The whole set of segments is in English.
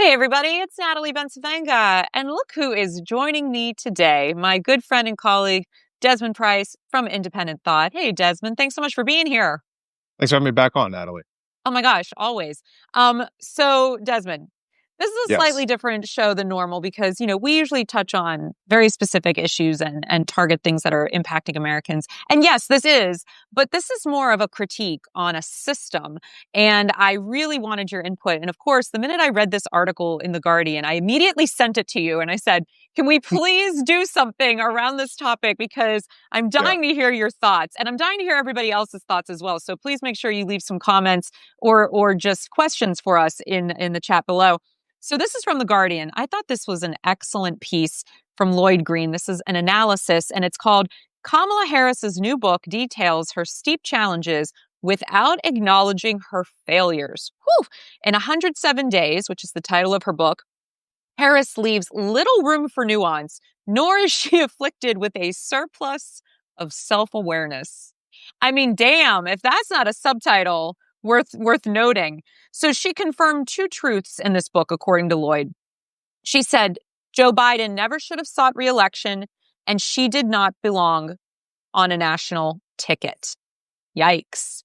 Hey everybody, it's Natalie Bencivenga, and look who is joining me today, my good friend and colleague, Desmond Price from Independent Thought. Hey Desmond, thanks so much for being here. Thanks for having me back on, Natalie. Oh my gosh, always. So Desmond, this is a slightly Yes. different show than normal because, we usually touch on very specific issues and target things that are impacting Americans. And yes, but this is more of a critique on a system. And I really wanted your input. And of course, the minute I read this article in The Guardian, I immediately sent it to you and I said, can we please do something around this topic? Because I'm Yeah. dying to hear your thoughts and I'm dying to hear everybody else's thoughts as well. So please make sure you leave some comments or just questions for us in the chat below. So this is from The Guardian. I thought this was an excellent piece from Lloyd Green. This is an analysis, and it's called Kamala Harris's new book details her steep challenges without acknowledging her failures. Whew. In 107 Days, which is the title of her book, Harris leaves little room for nuance, nor is she afflicted with a surplus of self-awareness. I mean, damn, if that's not a subtitle worth noting. So she confirmed two truths in this book, according to Lloyd. She said Joe Biden never should have sought re-election, and she did not belong on a national ticket. Yikes.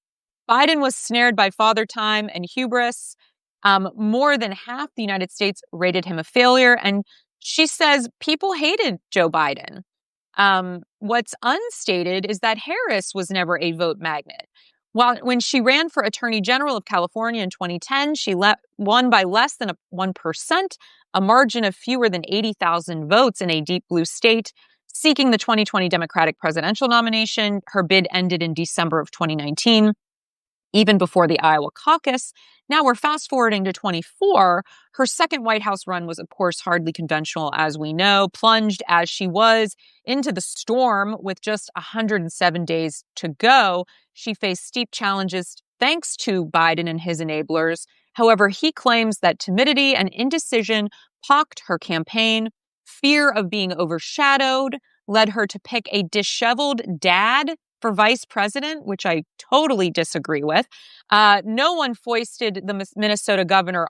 Biden was snared by father time and hubris. More than half the United States rated him a failure, and she says people hated Joe Biden. What's unstated is that Harris was never a vote magnet. When she ran for Attorney General of California in 2010, she won by less than 1%, a margin of fewer than 80,000 votes in a deep blue state. Seeking the 2020 Democratic presidential nomination, her bid ended in December of 2019. Even before the Iowa caucus. Now we're fast forwarding to 24. Her second White House run was, of course, hardly conventional, as we know, plunged as she was into the storm with just 107 days to go. She faced steep challenges thanks to Biden and his enablers. However, he claims that timidity and indecision pocked her campaign. Fear of being overshadowed led her to pick a disheveled dad for vice president, which I totally disagree with. No one foisted the Minnesota governor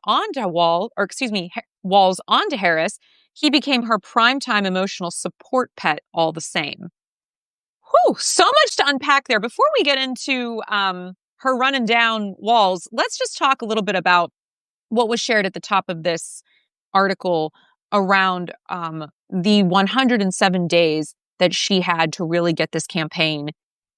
Walls onto Harris. He became her primetime emotional support pet all the same. Whew, so much to unpack there. Before we get into her running down Walls, let's just talk a little bit about what was shared at the top of this article around the 107 days that she had to really get this campaign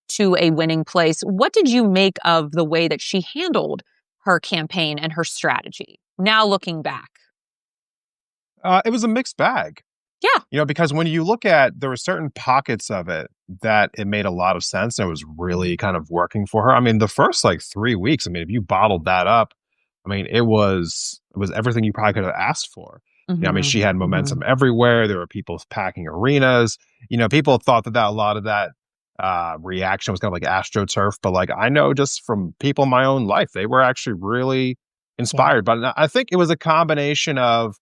to a winning place. What did you make of the way that she handled her campaign and her strategy? Now looking back. It was a mixed bag. Yeah. Because when you look there were certain pockets of it that it made a lot of sense and it was really kind of working for her. I mean, the first 3 weeks, if you bottled that up, it was everything you probably could have asked for. She had momentum everywhere. There were people packing arenas. People thought that a lot of that reaction was kind of like AstroTurf, but I know just from people in my own life, they were actually really inspired. But I think it was a combination of,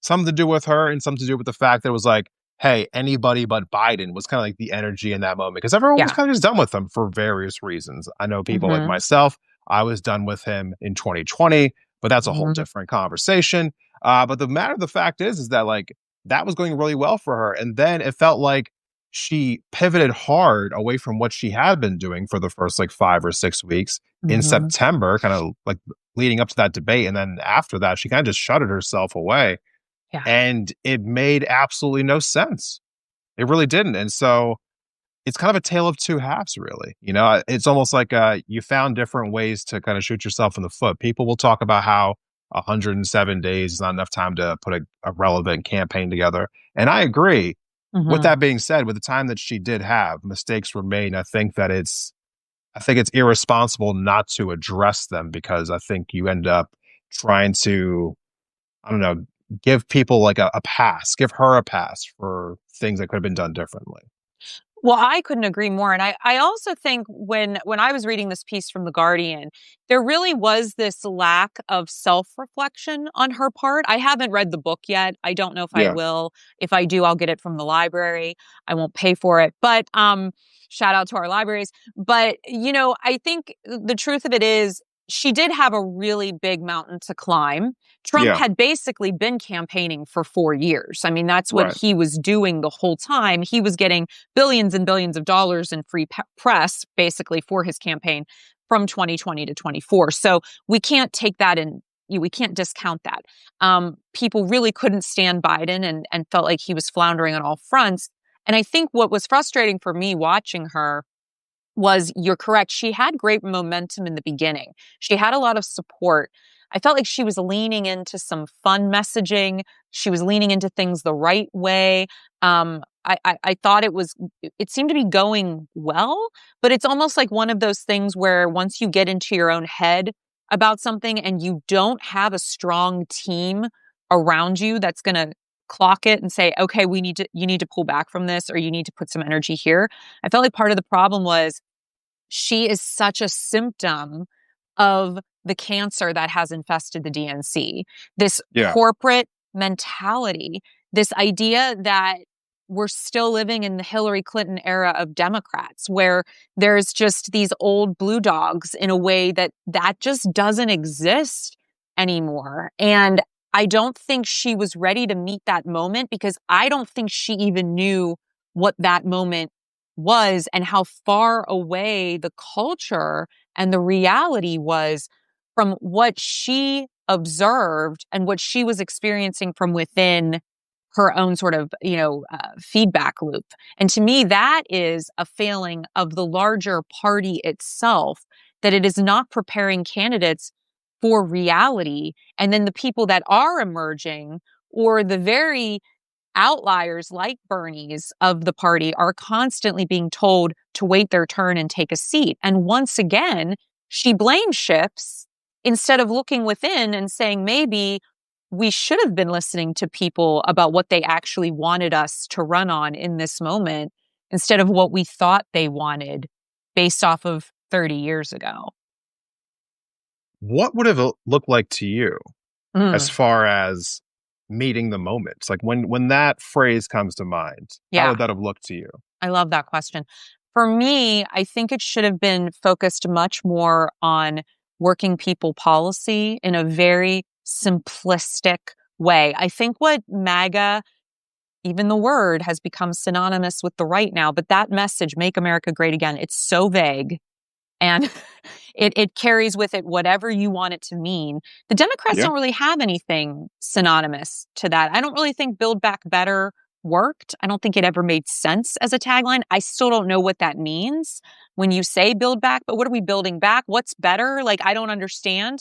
something to do with her and something to do with the fact that it was hey, anybody but Biden was kind of the energy in that moment because everyone was kind of just done with him for various reasons. I know people like myself, I was done with him in 2020, but that's a whole different conversation. But the fact is that that was going really well for her. And then it felt like she pivoted hard away from what she had been doing for the first 5 or 6 weeks in September, kind of leading up to that debate. And then after that, she kind of just shuttered herself away. Yeah. And it made absolutely no sense. It really didn't. And so it's kind of a tale of two halves, really. It's almost like you found different ways to kind of shoot yourself in the foot. People will talk about how 107 days is not enough time to put a relevant campaign together. And I agree. With that being said, with the time that she did have, mistakes were made. I think it's irresponsible not to address them because I think you end up trying to, I don't know, give people a pass, give her a pass for things that could have been done differently. Well, I couldn't agree more. And I also think when I was reading this piece from The Guardian, there really was this lack of self-reflection on her part. I haven't read the book yet. I don't know if I will. If I do, I'll get it from the library. I won't pay for it. But shout out to our libraries. But, I think the truth of it is she did have a really big mountain to climb. Trump Yeah. had basically been campaigning for 4 years. I mean, that's what Right. he was doing the whole time. He was getting billions and billions of dollars in free press, basically, for his campaign from 2020 to 24. So we can't take that in. We can't discount that. People really couldn't stand Biden and felt like he was floundering on all fronts. And I think what was frustrating for me watching her was, you're correct, she had great momentum in the beginning. She had a lot of support. I felt like she was leaning into some fun messaging. She was leaning into things the right way. I thought it seemed to be going well, but it's almost like one of those things where once you get into your own head about something and you don't have a strong team around you that's going to clock it and say, okay, you need to pull back from this, or you need to put some energy here. I felt like part of the problem was she is such a symptom of the cancer that has infested the DNC. This Yeah. corporate mentality, this idea that we're still living in the Hillary Clinton era of Democrats, where there's just these old blue dogs in a way that just doesn't exist anymore. And I don't think she was ready to meet that moment, because I don't think she even knew what that moment was and how far away the culture and the reality was from what she observed and what she was experiencing from within her own sort of, feedback loop. And to me, that is a failing of the larger party itself, that it is not preparing candidates for reality. And then the people that are emerging, or the very outliers like Bernie's of the party, are constantly being told to wait their turn and take a seat. And once again, she blame shifts instead of looking within and saying, maybe we should have been listening to people about what they actually wanted us to run on in this moment, instead of what we thought they wanted based off of 30 years ago. What would have it looked like to you as Mm, far as meeting the moments? Like when that phrase comes to mind, how yeah. would that have looked to you? I love that question. For me, I think it should have been focused much more on working people policy in a very simplistic way. I think what MAGA, even the word, has become synonymous with the right now, but that message, Make America Great Again, it's so vague. And it carries with it whatever you want it to mean. The Democrats Yeah. don't really have anything synonymous to that. I don't really think Build Back Better worked. I don't think it ever made sense as a tagline. I still don't know what that means when you say build back, but what are we building back? What's better? Like, I don't understand.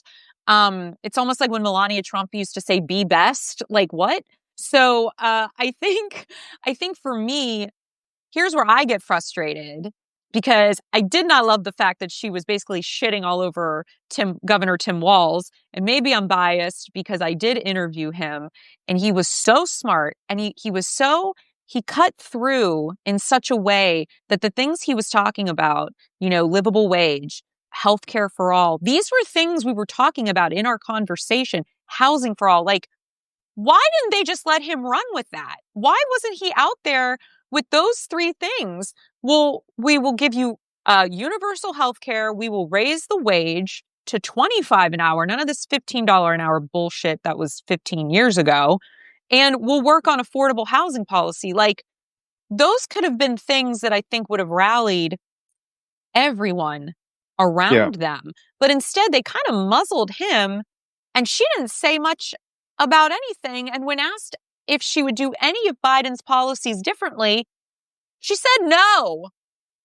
It's almost like when Melania Trump used to say be best. Like, what? So I think for me, here's where I get frustrated, because I did not love the fact that she was basically shitting all over Governor Tim Walz. And maybe I'm biased because I did interview him, and he was so smart, and he cut through in such a way that the things he was talking about, livable wage, healthcare for all, these were things we were talking about in our conversation, housing for all. Like, why didn't they just let him run with that? Why wasn't he out there with those three things? Well, we will give you universal health care. We will raise the wage to $25 an hour. None of this $15 an hour bullshit that was 15 years ago. And we'll work on affordable housing policy. Like, those could have been things that I think would have rallied everyone Yeah. around them. But instead, they kind of muzzled him, and she didn't say much about anything. And when asked if she would do any of Biden's policies differently, she said no.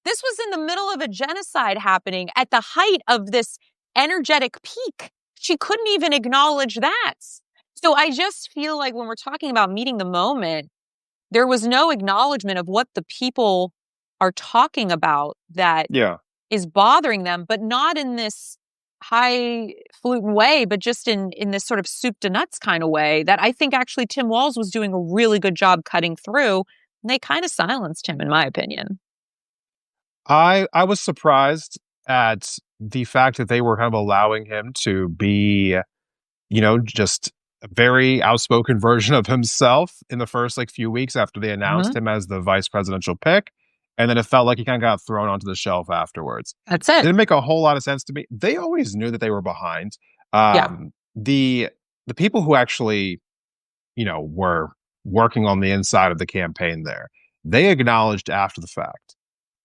This was in the middle of a genocide happening at the height of this energetic peak. She couldn't even acknowledge that. So I just feel like when we're talking about meeting the moment, there was no acknowledgement of what the people are talking about that Yeah. is bothering them, but not in this highfalutin way, but just in this sort of soup to nuts kind of way that I think actually Tim Walz was doing a really good job cutting through. And they kind of silenced him, in my opinion. I was surprised at the fact that they were kind of allowing him to be, just a very outspoken version of himself in the first few weeks after they announced Mhm. him as the vice presidential pick. and then it felt like he kind of got thrown onto the shelf afterwards. That's it. Didn't make a whole lot of sense to me. They always knew that they were behind. Yeah. The people who actually, were working on the inside of the campaign there, they acknowledged after the fact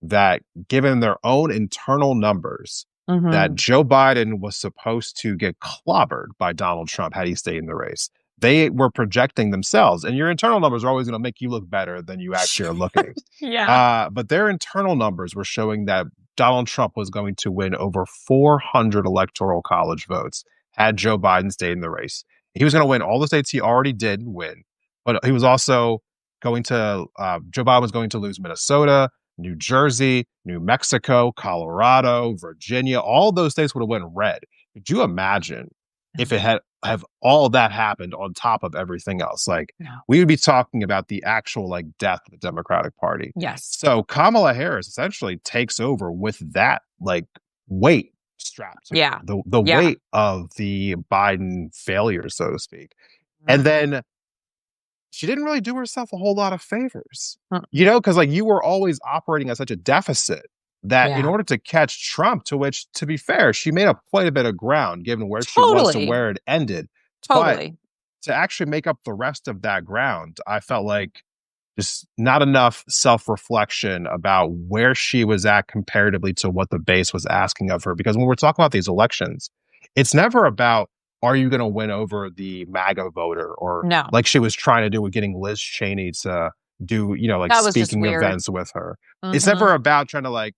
that given their own internal numbers, that Joe Biden was supposed to get clobbered by Donald Trump had he stayed in the race. They were projecting themselves, and your internal numbers are always going to make you look better than you actually are looking. Yeah. But their internal numbers were showing that Donald Trump was going to win over 400 electoral college votes had Joe Biden stayed in the race. He was going to win all the states he already did win, but he was also Joe Biden was going to lose Minnesota, New Jersey, New Mexico, Colorado, Virginia. All those states would have went red. Could you imagine if it had have all that happened on top of everything else? Like, No. we would be talking about the actual death of the Democratic Party. Yes. So Kamala Harris essentially takes over with that weight strapped to her, the weight of the Biden failure, so to speak. And then she didn't really do herself a whole lot of favors, because you were always operating at such a deficit that in order to catch Trump, to which, to be fair, she made up quite a bit of ground given where she was to where it ended. Totally. But to actually make up the rest of that ground, I felt like just not enough self-reflection about where she was at comparatively to what the base was asking of her. Because when we're talking about these elections, it's never about, are you going to win over the MAGA voter? Or like she was trying to do with getting Liz Cheney to do, speaking events with her. It's never about trying to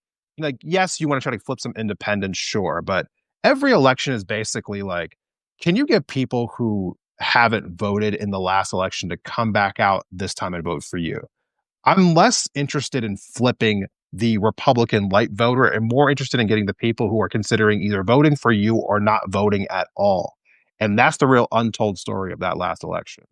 yes, you want to try to flip some independents, sure. But every election is basically can you get people who haven't voted in the last election to come back out this time and vote for you? I'm less interested in flipping the Republican light voter and more interested in getting the people who are considering either voting for you or not voting at all. And that's the real untold story of that last election.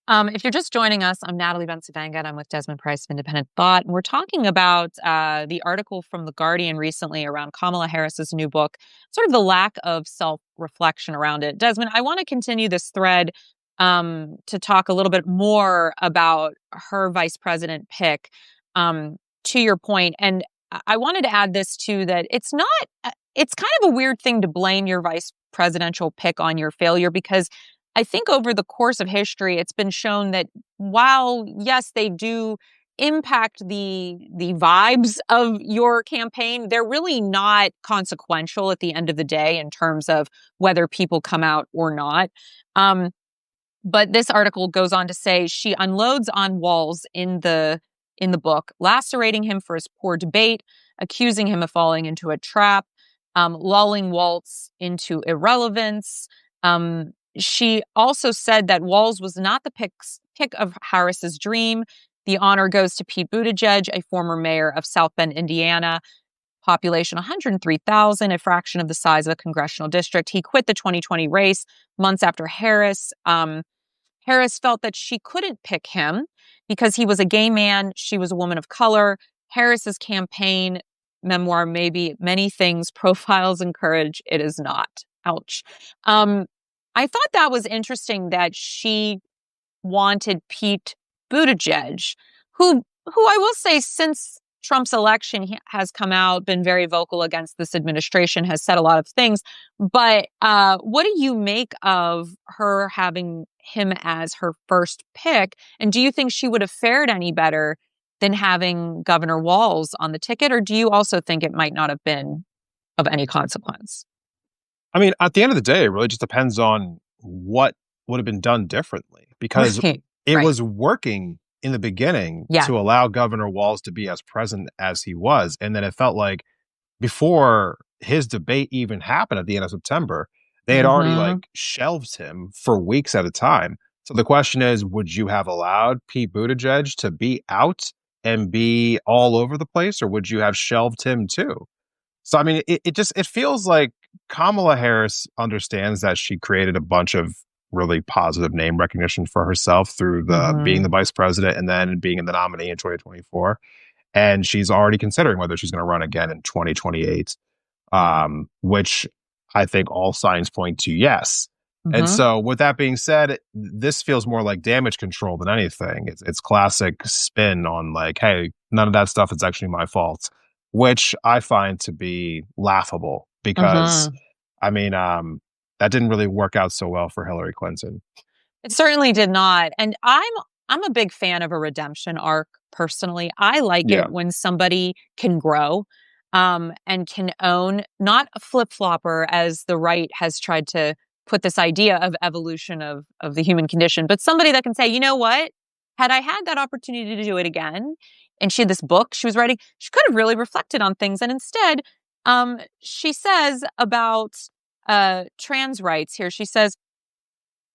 If you're just joining us, I'm Natalie Bencivenga, and I'm with Desmond Price of Independent Thought. And we're talking about the article from The Guardian recently around Kamala Harris's new book, sort of the lack of self-reflection around it. Desmond, I want to continue this thread to talk a little bit more about her vice president pick, to your point. And I wanted to add this too, that it's kind of a weird thing to blame your vice presidential pick on your failure, because I think over the course of history, it's been shown that while, yes, they do impact the vibes of your campaign, they're really not consequential at the end of the day in terms of whether people come out or not. But this article goes on to say she unloads on Walz in the book, lacerating him for his poor debate, accusing him of falling into a trap, lulling Walz into irrelevance. She also said that Walz was not the pick of Harris's dream. The honor goes to Pete Buttigieg, a former mayor of South Bend, Indiana, population 103,000, a fraction of the size of a congressional district. He quit the 2020 race months after Harris. Harris felt that she couldn't pick him because he was a gay man. She was a woman of color. Harris's campaign memoir, maybe many things, profiles and courage. It is not. Ouch. I thought that was interesting that she wanted Pete Buttigieg, who I will say since Trump's election he has come out, been very vocal against this administration, has said a lot of things. But what do you make of her having him as her first pick? And do you think she would have fared any better than having Governor Walz on the ticket? Or do you also think it might not have been of any consequence? I mean, at the end of the day, it really just depends on what would have been done differently, because it was working in the beginning to allow Governor Walz to be as present as he was. And then it felt like before his debate even happened at the end of September, they had already shelved him for weeks at a time. So the question is, would you have allowed Pete Buttigieg to be out and be all over the place, or would you have shelved him too? So, I mean, it feels like Kamala Harris understands that she created a bunch of really positive name recognition for herself through the being the vice president and then being in the nominee in 2024. And she's already considering whether she's going to run again in 2028, which I think all signs point to yes. And so with that being said, this feels more like damage control than anything. It's classic spin on hey, none of that stuff is actually my fault, which I find to be laughable because, Hmm. I mean, that didn't really work out so well for Hillary Clinton. It certainly did not. And I'm a big fan of a redemption arc personally. I like Yeah, it when somebody can grow and can own, not a flip-flopper as the right has tried to put this idea of evolution of the human condition, but somebody that can say, you know what? Had I had that opportunity to do it again, and she had this book she was writing, she could have really reflected on things. And instead, she says about trans rights here, she says,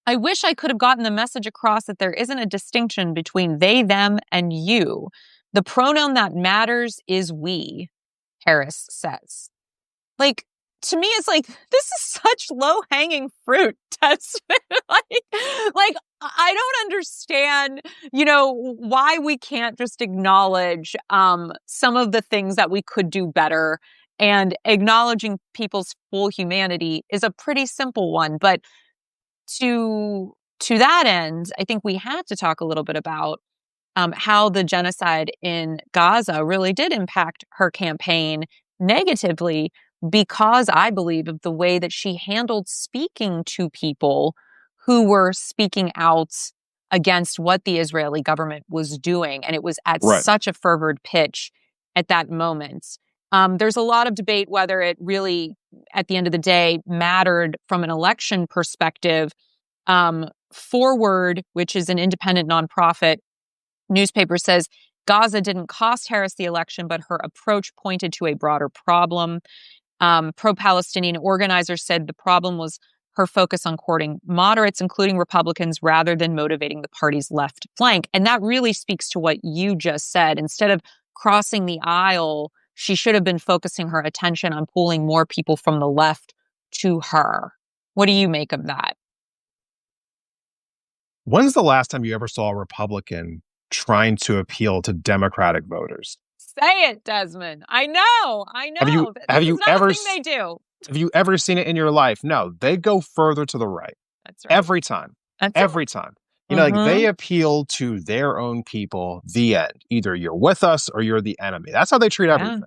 I wish I could have gotten the message across that there isn't a distinction between they, them, and you. The pronoun that matters is we, Harris says. Like, to me, it's like, this is such low hanging fruit, Desmond. like, I don't understand, why we can't just acknowledge some of the things that we could do better. And acknowledging people's full humanity is a pretty simple one. But to that end, I think we have to talk a little bit about how the genocide in Gaza really did impact her campaign negatively because I believe of the way that she handled speaking to people who were speaking out against what the Israeli government was doing. And it was at right. such a fervid pitch at that moment. There's a lot of debate whether it really, at the end of the day, mattered from an election perspective. Forward, which is an independent nonprofit newspaper, says Gaza didn't cost Harris the election, but her approach pointed to a broader problem. Pro-Palestinian organizers said the problem was her focus on courting moderates, including Republicans, rather than motivating the party's left flank. And that really speaks to what you just said. Instead of crossing the aisle, she should have been focusing her attention on pulling more people from the left to her. What do you make of that? When's the last time you ever saw a Republican trying to appeal to Democratic voters? Say it, Desmond. I know. Have you This have is you not a ever thing they do. have you ever seen it in your life? No, they go further to the right That's right. every time. That's it. Every time. Like Mm-hmm. they appeal to their own people, the end. Either you're with us or you're the enemy. That's how they treat Yeah. everything,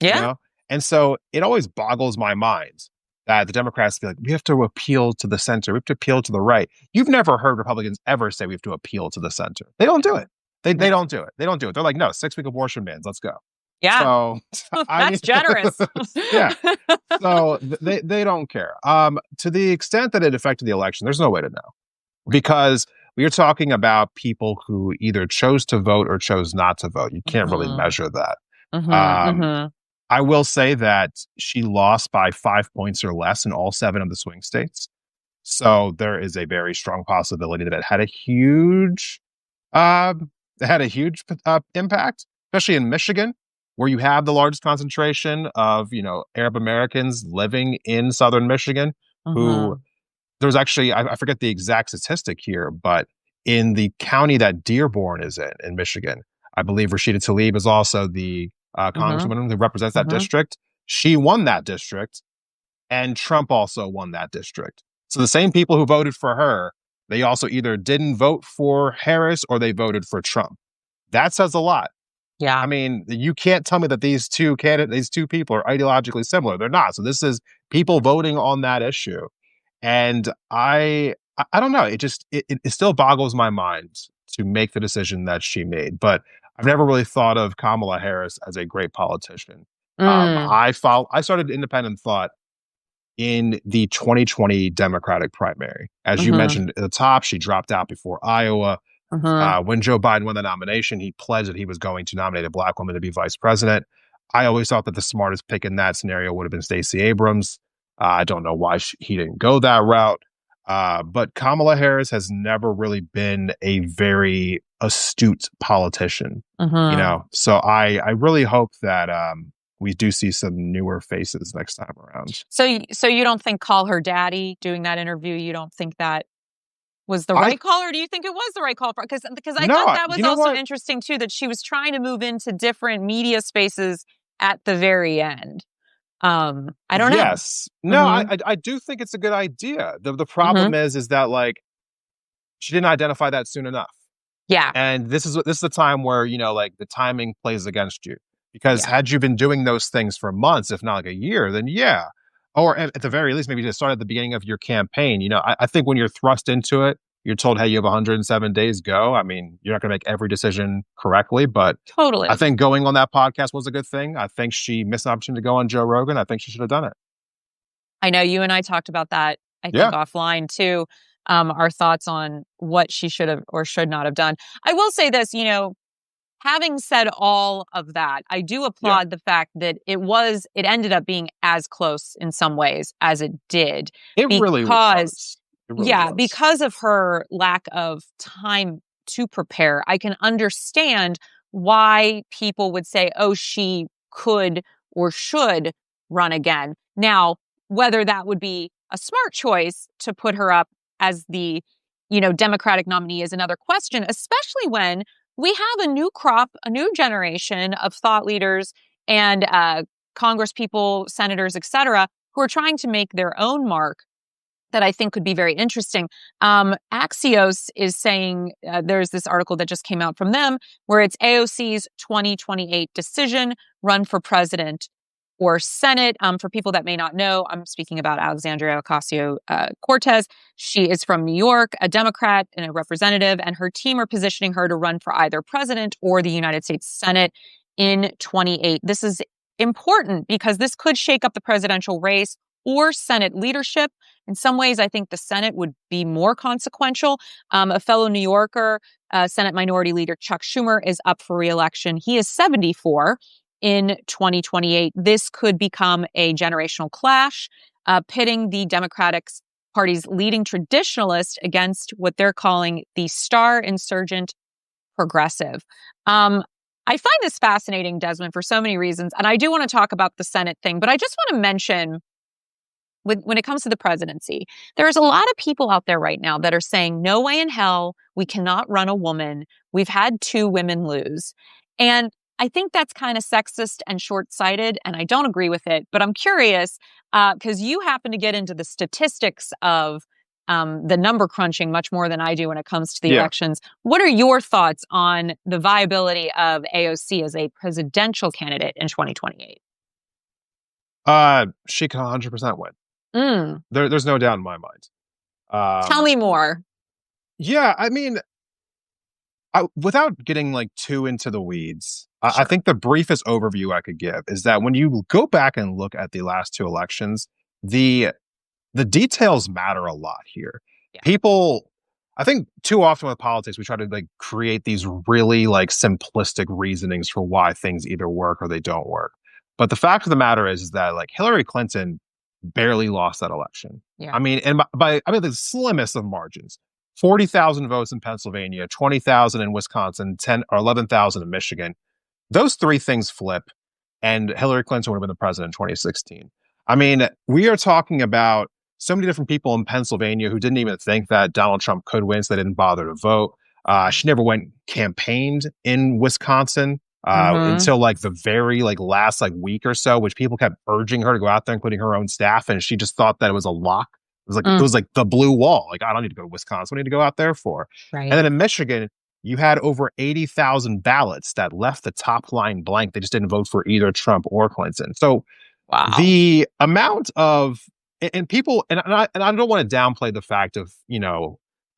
you Yeah. know? And so it always boggles my mind that the Democrats be like, we have to appeal to the center. We have to appeal to the right. You've never heard Republicans ever say we have to appeal to the center. They don't do it. They No. don't do it. They don't do it. They're like, no, 6-week abortion bans. Let's go. Yeah. So I mean, That's generous. yeah. So they don't care. To the extent that it affected the election, there's no way to know because we are talking about people who either chose to vote or chose not to vote. You can't really Mm-hmm. measure that. Mm-hmm. Um, Mm-hmm. I will say that she lost by 5 points or less in all 7 of the swing states. So there is a very strong possibility that it had a huge, uh, impact, especially in Michigan, where you have the largest concentration of Arab Americans living in southern Michigan. Who Mm-hmm. there's actually I forget the exact statistic here, but in the county that Dearborn is in Michigan, I believe Rashida Tlaib is also the Mm-hmm. congresswoman who represents that Mm-hmm. district. She won that district, and Trump also won that district. So the same people who voted for her, they also either didn't vote for Harris or they voted for Trump. That says a lot. Yeah. I mean, you can't tell me that these two people are ideologically similar. They're not. So this is people voting on that issue. And I don't know. It still boggles my mind to make the decision that she made. But I've never really thought of Kamala Harris as a great politician. Mm. I started independent thought in the 2020 Democratic primary. As you Mm-hmm. mentioned at the top, she dropped out before Iowa. Mm-hmm. When Joe Biden won the nomination, he pledged that he was going to nominate a black woman to be vice president. I always thought that the smartest pick in that scenario would have been Stacey Abrams. I don't know why he didn't go that route. But Kamala Harris has never really been a very astute politician, Mm-hmm. So I really hope that we do see some newer faces next time around. So you don't think call her daddy doing that interview? You don't think that was the I right call, or do you think it was the right call? Because I no, thought that was you know also what? interesting too, that she was trying to move into different media spaces at the very end. I don't know. Yes. No, Mm-hmm. I do think it's a good idea. The Mm-hmm. problem is that like she didn't identify that soon enough. Yeah, And this is the time where, like the timing plays against you. Because yeah, had you been doing those things for months, if not like a year, then yeah. Or at the very least, maybe just start at the beginning of your campaign. I think when you're thrust into it, you're told, hey, you have 107 days, go. I mean, you're not going to make every decision correctly, but I totally. think going on that podcast was a good thing. I think she missed an opportunity to go on Joe Rogan. I think she should have done it. I know you and I talked about that, I think, Yeah. offline too. Our thoughts on what she should have or should not have done. I will say this, having said all of that, I do Yeah. applaud the fact that it ended up being as close in some ways as it did It really because, was. It really yeah, was. because of her lack of time to prepare. I can understand why people would say, oh, she could or should run again. Now, whether that would be a smart choice to put her up as the, Democratic nominee is another question, especially when we have a new crop, a new generation of thought leaders and Congress people, senators, et cetera, who are trying to make their own mark that I think could be very interesting. Axios is saying there's this article that just came out from them where it's AOC's 2028 decision, run for president or Senate. For people that may not know, I'm speaking about Alexandria Ocasio-Cortez. She is from New York, a Democrat and a representative, and her team are positioning her to run for either president or the United States Senate in 28. This is important because this could shake up the presidential race or Senate leadership. In some ways, I think the Senate would be more consequential. A fellow New Yorker, Senate Minority Leader Chuck Schumer, is up for re-election. He is 74 in 2028. This could become a generational clash, pitting the Democratic Party's leading traditionalist against what they're calling the star insurgent progressive. I find this fascinating, Desmond, for so many reasons. And I do want to talk about the Senate thing, but I just want to mention when it comes to the presidency, there's a lot of people out there right now that are saying, no way in hell, we cannot run a woman. We've had 2 women lose. And I think that's kind of sexist and short-sighted, and I don't agree with it. But I'm curious, because you happen to get into the statistics of the number crunching much more than I do when it comes to the Yeah. elections. What are your thoughts on the viability of AOC as a presidential candidate in 2028? She can 100% win. Mm, There's no doubt in my mind. tell Um, me more. yeah, I mean, without getting like too into the weeds, I Sure. think the briefest overview I could give is that when you go back and look at the last 2 elections, the the details matter a lot here. Yeah. People, I think too often with politics, we try to like create these really like simplistic reasonings for why things either work or they don't work. But the fact of the matter is that like Hillary Clinton barely lost that election. Yeah. I mean, and I mean the slimmest of margins. 40,000 votes in Pennsylvania, 20,000 in Wisconsin, 10 or 11,000 in Michigan. Those 3 things flip, and Hillary Clinton would have been the president in 2016. I mean, we are talking about so many different people in Pennsylvania who didn't even think that Donald Trump could win, so they didn't bother to vote. She never went campaigned in Wisconsin Mm-hmm. until like the very like last like week or so, which people kept urging her to go out there, including her own staff, and she just thought that it was a lock. It Mm, was like the blue wall. Like, I don't need to go to Wisconsin. What do I need to go out there for? And right. then in Michigan, you had over 80,000 ballots that left the top line blank. They just didn't vote for either Trump or Clinton. So Wow. the amount of and people and I don't want to downplay the fact of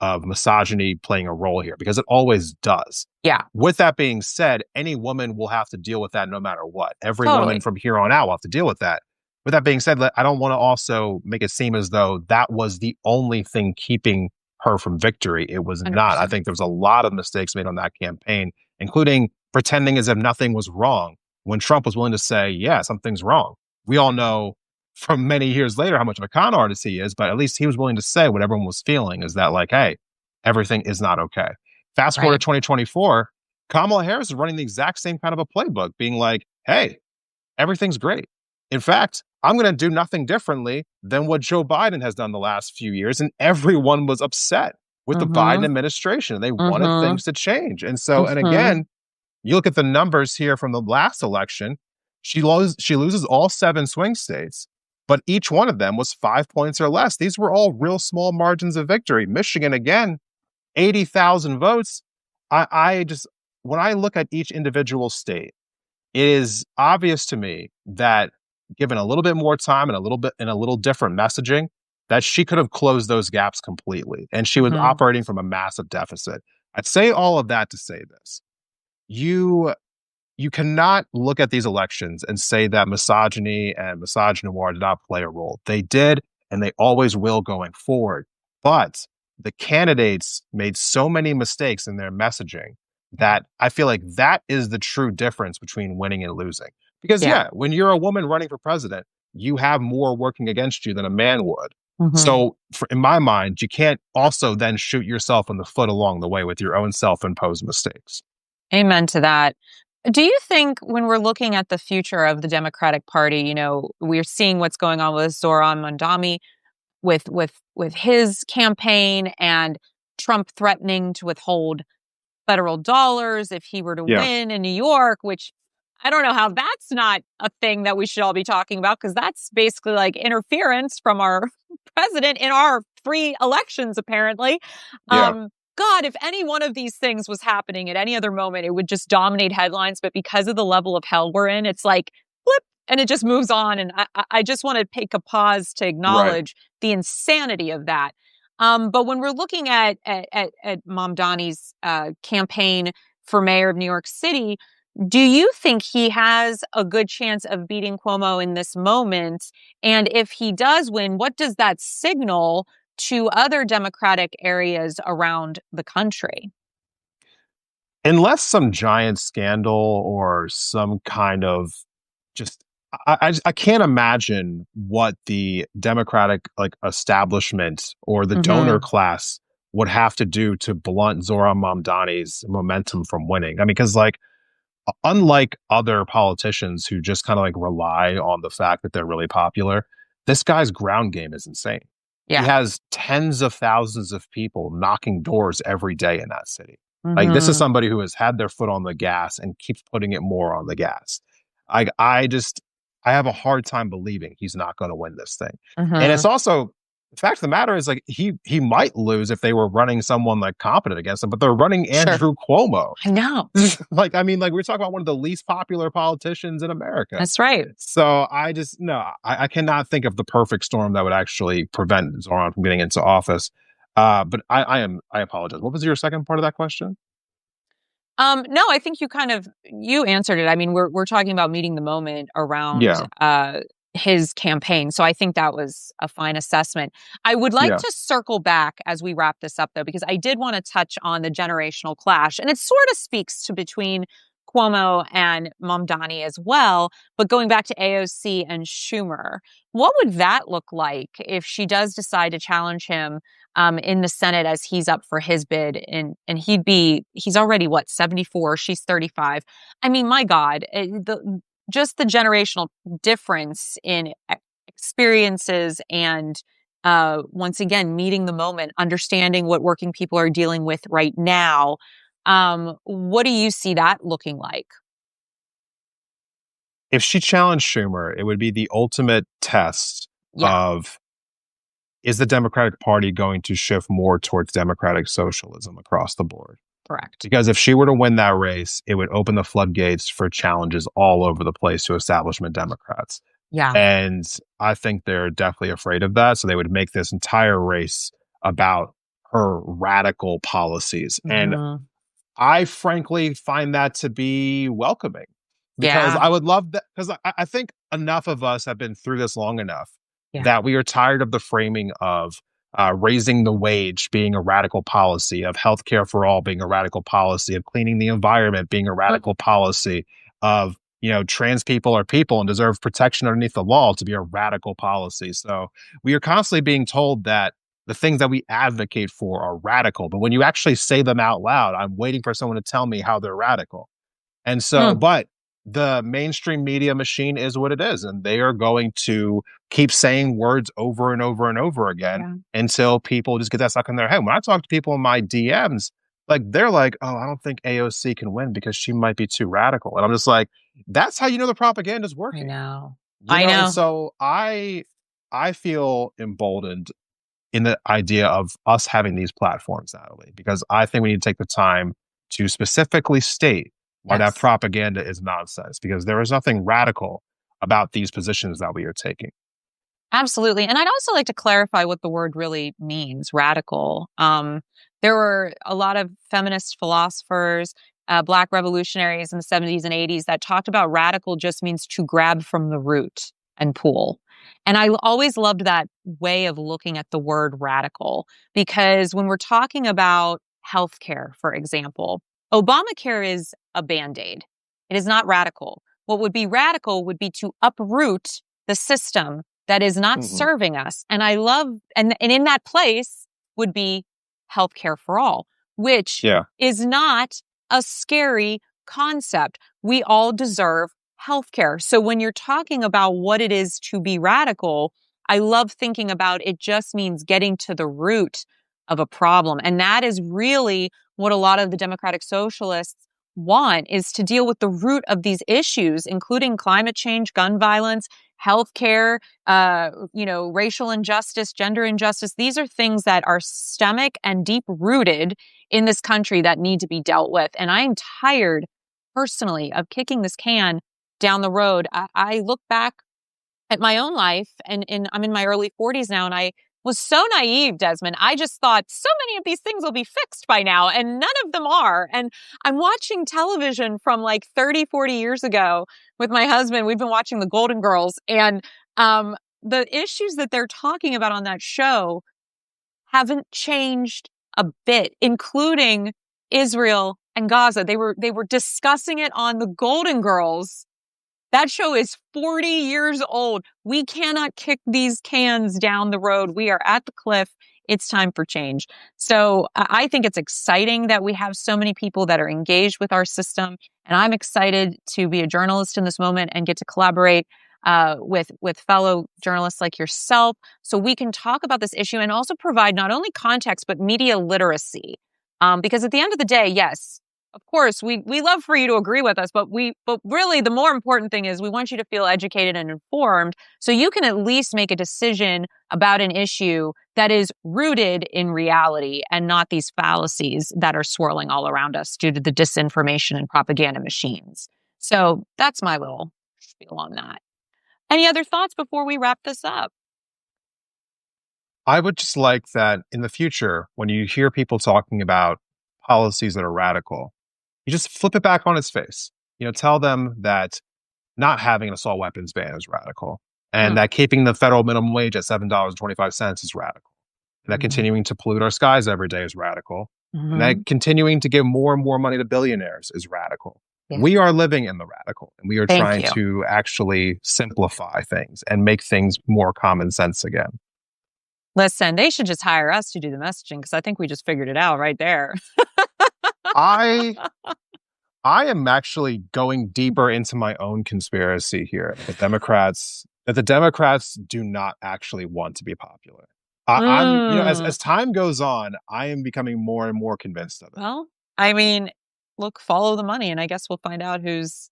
of misogyny playing a role here because it always does. Yeah, With that being said, any woman will have to deal with that no matter what. Every woman totally. from here on out will have to deal with that. With that being said, I don't want to also make it seem as though that was the only thing keeping her from victory. It was not. I 100%. think there was a lot of mistakes made on that campaign, including pretending as if nothing was wrong when Trump was willing to say, yeah, something's wrong. We all know from many years later how much of a con artist he is, but at least he was willing to say what everyone was feeling is that, like, hey, everything is not okay. Fast forward to Right. 2024, Kamala Harris is running the exact same kind of a playbook, being like, hey, everything's great. In fact, I'm going to do nothing differently than what Joe Biden has done the last few years. And everyone was upset with the Biden Mm-hmm. administration. They wanted Mm-hmm. things to change. And so, and Mm-hmm. again, you look at the numbers here from the last election, she loses all 7 swing states, but each one of them was 5 points or less. These were all real small margins of victory. Michigan, again, 80,000 votes. I just, when I look at each individual state, it is obvious to me that given a little bit more time and a little different messaging, that she could have closed those gaps completely. And she was Hmm. operating from a massive deficit. I'd say all of that to say this. You you cannot look at these elections and say that misogyny and misogynoir did not play a role. They did, and they always will going forward. But the candidates made so many mistakes in their messaging that I feel like that is the true difference between winning and losing. Because, Yeah. yeah, when you're a woman running for president, you have more working against you than a man would. Hmm. So, in my mind, you can't also then shoot yourself in the foot along the way with your own self imposed mistakes. Amen to that. Do you think when we're looking at the future of the Democratic Party, we're seeing what's going on with Zoran Mondami with his campaign and Trump threatening to withhold federal dollars if he were to Yeah, win in New York, which I don't know how that's not a thing that we should all be talking about because that's basically like interference from our president in our free elections, apparently. yeah, God, if any one of these things was happening at any other moment, it would just dominate headlines. But because of the level of hell we're in, it's like flip and it just moves on. And I just want to take a pause to right. acknowledge the insanity of that. But when we're looking at Mom Donnie's campaign for mayor of New York City, do you think he has a good chance of beating Cuomo in this moment? And if he does win, what does that signal to other Democratic areas around the country? Unless some giant scandal or some kind of just I can't imagine what the Democratic like establishment or the donor Hmm. class would have to do to blunt Zoran Mamdani's momentum from winning. I mean, because like unlike other politicians who just kind of like rely on the fact that they're really popular, this guy's ground game is insane. He Yeah. has tens of thousands of people knocking doors every day in that city. Like this is Hmm. somebody who has had their foot on the gas and keeps putting it more on the gas. I just I have a hard time believing he's not going to win this thing. And it's Hmm. also the fact of the matter is like he might lose if they were running someone like competent against him, but they're running Sure. Andrew Cuomo. I know. Like, I mean, like we're talking about one of the least popular politicians in America. That's right. So I just no, I cannot think of the perfect storm that would actually prevent Zoran from getting into office. But I apologize. What was your second part of that question? No, I think you answered it. I mean, we're talking about meeting the moment around Yeah, his campaign. So I think that was a fine assessment. I would like yeah. to circle back as we wrap this up though, because I did want to touch on the generational clash. And it sort of speaks to between Cuomo and Mamdani as well. But going back to AOC and Schumer, what would that look like if she does decide to challenge him in the Senate as he's up for his bid, and he's already what 74, she's 35. I mean, my God, just the generational difference in experiences and once again meeting the moment, understanding what working people are dealing with right now. What do you see that looking like? If she challenged Schumer, it would be the ultimate test Yeah, of is the Democratic Party going to shift more towards democratic socialism across the board? correct. Because if she were to win that race, it would open the floodgates for challenges all over the place to establishment Democrats. Yeah. And I think they're definitely afraid of that. So they would make this entire race about her radical policies. And Hmm. I frankly find that to be welcoming because Yeah. I would love that. Because I think enough of us have been through this long enough Yeah. that we are tired of the framing of raising the wage being a radical policy, of healthcare for all being a radical policy, of cleaning the environment being a radical policy, of trans people are people and deserve protection underneath the law to be a radical policy. So we are constantly being told that the things that we advocate for are radical. But when you actually say them out loud, I'm waiting for someone to tell me how they're radical. And so, Mm. but the mainstream media machine is what it is. And they are going to keep saying words over and over and over again Yeah. until people just get that stuck in their head. When I talk to people in my DMs, like they're like, oh, I don't think AOC can win because she might be too radical. And I'm just like, that's how you know the propaganda is I working. know. I And know. so I feel emboldened in the idea of us having these platforms, Natalie, because I think we need to take the time to specifically state why that Yes. propaganda is nonsense, because there is nothing radical about these positions that we are taking. Absolutely. And I'd also like to clarify what the word really means, radical. There were a lot of feminist philosophers, Black revolutionaries in the 70s and 80s that talked about radical just means to grab from the root and pull. And I always loved that way of looking at the word radical, because when we're talking about healthcare, for example, Obamacare is a band-aid. It is not radical. What would be radical would be to uproot the system that is not Hmm. serving us. And I love, and in that place would be healthcare for all, which Yeah. is not a scary concept. We all deserve healthcare. So when you're talking about what it is to be radical, I love thinking about it just means getting to the root of a problem. And that is really what a lot of the democratic socialists want, is to deal with the root of these issues, including climate change, gun violence, healthcare, racial injustice, gender injustice. These are things that are systemic and deep rooted in this country that need to be dealt with. And I'm tired personally of kicking this can down the road. I look back at my own life, and I'm in my early 40s now, and I was so naive, Desmond. I just thought so many of these things will be fixed by now, and none of them are. And I'm watching television from like 30, 40 years ago with my husband. We've been watching The Golden Girls, and the issues that they're talking about on that show haven't changed a bit, including Israel and Gaza. They were discussing it on The Golden Girls. That show is 40 years old. We cannot kick these cans down the road. We are at the cliff. It's time for change. So I think it's exciting that we have so many people that are engaged with our system. And I'm excited to be a journalist in this moment and get to collaborate with fellow journalists like yourself, so we can talk about this issue and also provide not only context, but media literacy. Because at the end of the day, yes, of course, we love for you to agree with us, but really the more important thing is we want you to feel educated and informed, so you can at least make a decision about an issue that is rooted in reality and not these fallacies that are swirling all around us due to the disinformation and propaganda machines. So that's my little spiel on that. Any other thoughts before we wrap this up? I would just like that in the future, when you hear people talking about policies that are radical, you just flip it back on its face. Tell them that not having an assault weapons ban is radical, and Mm. that keeping the federal minimum wage at $7.25 is radical, and that Mhm. continuing to pollute our skies every day is radical, and that Mhm. continuing to give more and more money to billionaires is radical. Yeah. We are living in the radical, and we are Thank trying you. to actually simplify things and make things more common sense again. Listen, they should just hire us to do the messaging, because I think we just figured it out right there. I I am actually going deeper into my own conspiracy here. That the Democrats do not actually want to be popular. As Mm. time goes on, I am becoming more and more convinced of it. Well, I mean, look, follow the money, and I guess we'll find out who's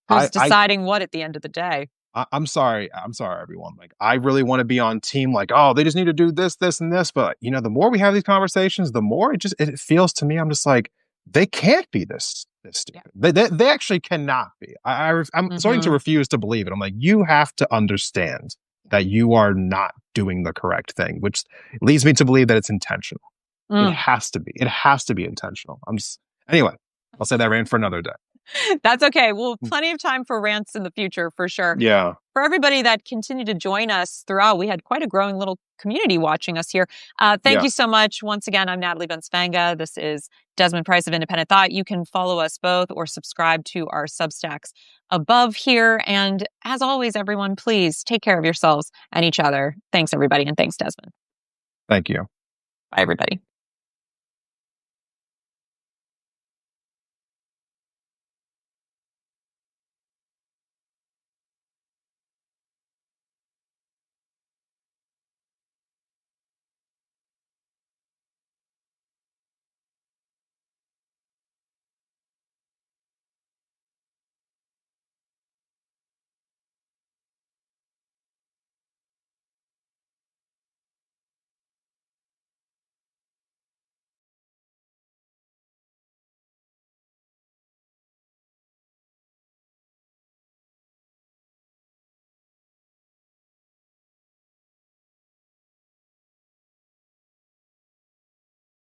I, I, deciding what at the end of the day. I'm sorry. I'm sorry, everyone. Like, I really want to be on team. Like, oh, they just need to do this, this, and this. But the more we have these conversations, the more it feels to me. I'm just like, they can't be this Yeah. stupid. They actually cannot be. I'm starting to Mhm. refuse to believe it. I'm like, you have to understand that you are not doing the correct thing, which leads me to believe that it's intentional. It Mm. has to be. It has to be intentional. Anyway. I'll say that rant for another day. That's okay. We'll have plenty of time for rants in the future, for sure. Yeah. For everybody that continued to join us throughout, we had quite a growing little community watching us here. Thank Yeah. you so much. Once again, I'm Natalie Bensvanga. This is Desmond Price of Independent Thought. You can follow us both or subscribe to our Substacks above here. And as always, everyone, please take care of yourselves and each other. Thanks, everybody. And thanks, Desmond. Thank you. Bye, everybody.